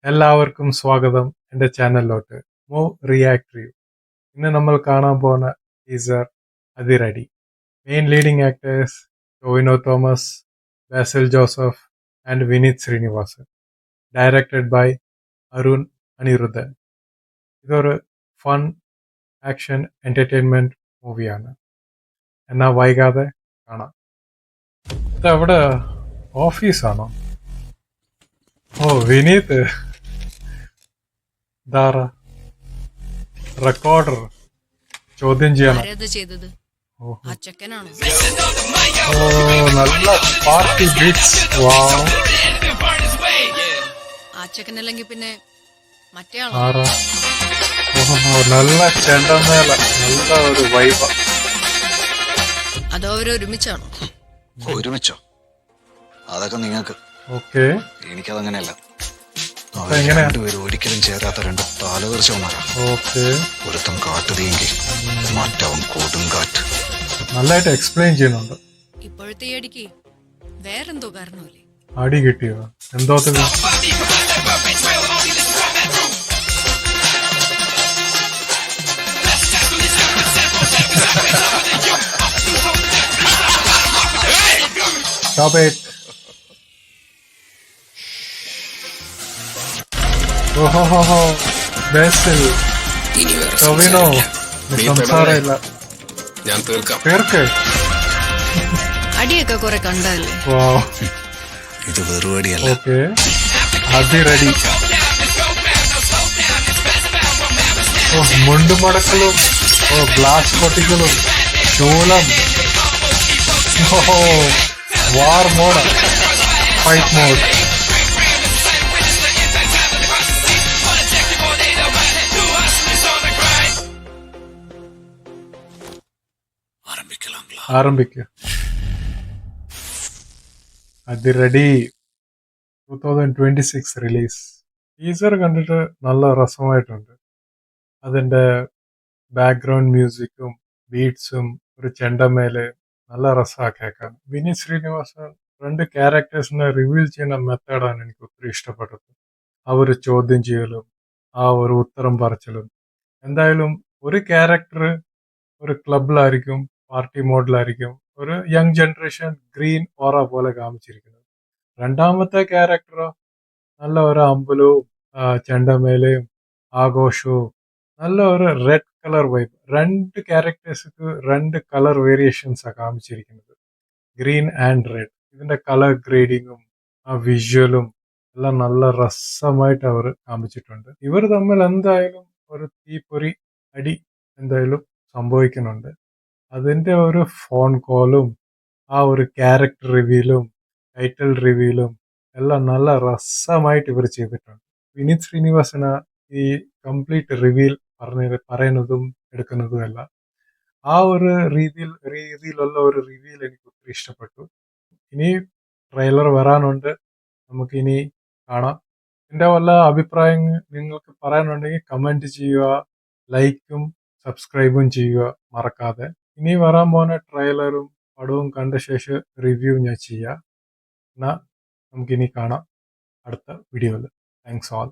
എല്ലാവർക്കും സ്വാഗതം എൻ്റെ ചാനലിലോട്ട്. Move react review. ഇന്ന് നമ്മൾ കാണാൻ പോകുന്ന teaser Athiradi. Main leading actors Tovino Thomas, Basil Joseph and Vineeth Sreenivasan. Directed by Arun Anirudhan. ഇതൊരു ഫൺ ആക്ഷൻ എൻ്റർടൈൻമെൻറ്റ് മൂവിയാണ്. എന്നാൽ വൈകാതെ കാണാം. ഇതവിടെ ഓഫീസാണോ? ഓ, വിനീത് ദാറ റെക്കോർഡർ ചോദ്യം ചെയ്യണം. ഓ, നല്ല പാർട്ടി ബീറ്റ്സ്. പിന്നെ നല്ല ചെണ്ടമേള, നല്ല ഒരു വൈബ. അതോ അവര് ഒരുമിച്ചാണോ? ഒരുമിച്ചോ? അതൊക്കെ നിങ്ങൾക്ക്. ഓക്കെ, എനിക്കതങ്ങനെയല്ല. എങ്ങനെയാ? രണ്ടുപേരും ഒരിക്കലും ചേരാത്ത രണ്ട് താലതീർച്ചമാരാ. ഓക്കെ, ഒരുത്തം കാട്ടുതീയെങ്കിൽ മറ്റവൻ കൊടുങ്കാറ്റ്. നന്നായിട്ട് എക്സ്പ്ലെയിൻ ചെയ്യുന്നുണ്ട്. ഇപ്പോഴത്തെ ഈ അടിക്ക് വേറെന്തോ കാരണമല്ലേ? അടി കിട്ടിയോ? എന്തോ Stop it. ഓഹോ, ബാസിൽ, ടോവിനോ, സംസാരമില്ല. ഞാൻ തീർക്കാം. തീർക്ക്. അടിയൊക്കെ കുറെ കണ്ടല്ലേ? ഇത് വെറുപടിയല്ല. ഓക്കെ, അതിരടി. ഓ, മുണ്ടുമടക്കലും, ഓ, ഗ്ലാസ് പൊട്ടിക്കലും, ശൂലം, ഓഹോ, വാർ മോഡ്, ഫൈറ്റ് മോഡ്. ആരംഭിക്കുക. അതിരടി 2026 റിലീസ്. ടീസർ കണ്ടിട്ട് നല്ല രസമായിട്ടുണ്ട്. അതിൻ്റെ ബാക്ക്ഗ്രൗണ്ട് മ്യൂസിക്കും ബീറ്റ്സും ഒരു ചെണ്ടമേല് നല്ല രസമാണ് കേൾക്കാൻ. വിനീത് ശ്രീനിവാസൻ രണ്ട് ക്യാരക്ടേഴ്സിനെ റിവീൽ ചെയ്യുന്ന മെത്തേഡാണ് എനിക്ക് ഒത്തിരി ഇഷ്ടപ്പെട്ടത്. ആ ഒരു ചോദ്യം ചെയ്യലും ആ ഒരു ഉത്തരം പറച്ചിലും. എന്തായാലും ഒരു ക്യാരക്ടർ ഒരു ക്ലബിലായിരിക്കും, പാർട്ടി മോഡിലായിരിക്കും, ഒരു യങ് ജനറേഷൻ ഗ്രീൻ ഓറ പോലെ കാമിച്ചിരിക്കുന്നത്. രണ്ടാമത്തെ ക്യാരക്ടറോ നല്ല ഒരു അമ്പലവും ചെണ്ടമേലയും ആഘോഷവും നല്ല ഒരു റെഡ് കളർ വൈബ്. രണ്ട് ക്യാരക്ടേഴ്സിക്ക് രണ്ട് കളർ വേരിയേഷൻസാണ് കാമിച്ചിരിക്കുന്നത്, ഗ്രീൻ ആൻഡ് റെഡ്. ഇതിന്റെ കളർ ഗ്രേഡിങ്ങും ആ വിഷ്വലും എല്ലാം നല്ല രസമായിട്ട് അവർ കാമിച്ചിട്ടുണ്ട്. ഇവർ തമ്മിൽ എന്തായാലും ഒരു തീപ്പൊരി അടി എന്തായാലും സംഭവിക്കുന്നുണ്ട്. അതിൻ്റെ ഒരു ഫോൺ കോളും ആ ഒരു ക്യാരക്ടർ റിവീലും ടൈറ്റിൽ റിവീലും എല്ലാം നല്ല രസമായിട്ട് ഇവർ ചെയ്തിട്ടുണ്ട്. വിനീത് ശ്രീനിവാസന ഈ കംപ്ലീറ്റ് റിവീൽ പറയുന്നതും എടുക്കുന്നതും എല്ലാം ആ ഒരു രീതിയിലുള്ള ഒരു റിവീൽ എനിക്ക് ഒത്തിരി ഇഷ്ടപ്പെട്ടു. ഇനി ട്രെയിലർ വരാനുണ്ട്, നമുക്കിനി കാണാം. എൻ്റെ വല്ല അഭിപ്രായങ്ങൾ നിങ്ങൾക്ക് പറയാനുണ്ടെങ്കിൽ കമൻറ്റ് ചെയ്യുക, ലൈക്കും സബ്സ്ക്രൈബും ചെയ്യുക മറക്കാതെ. ഇനി വരാൻ പോകുന്ന ട്രെയിലറും പടവും കണ്ട ശേഷം റിവ്യൂ ഞാൻ ചെയ്യാം. എന്നാൽ നമുക്കിനി കാണാം അടുത്ത വീഡിയോയിൽ. Thanks all.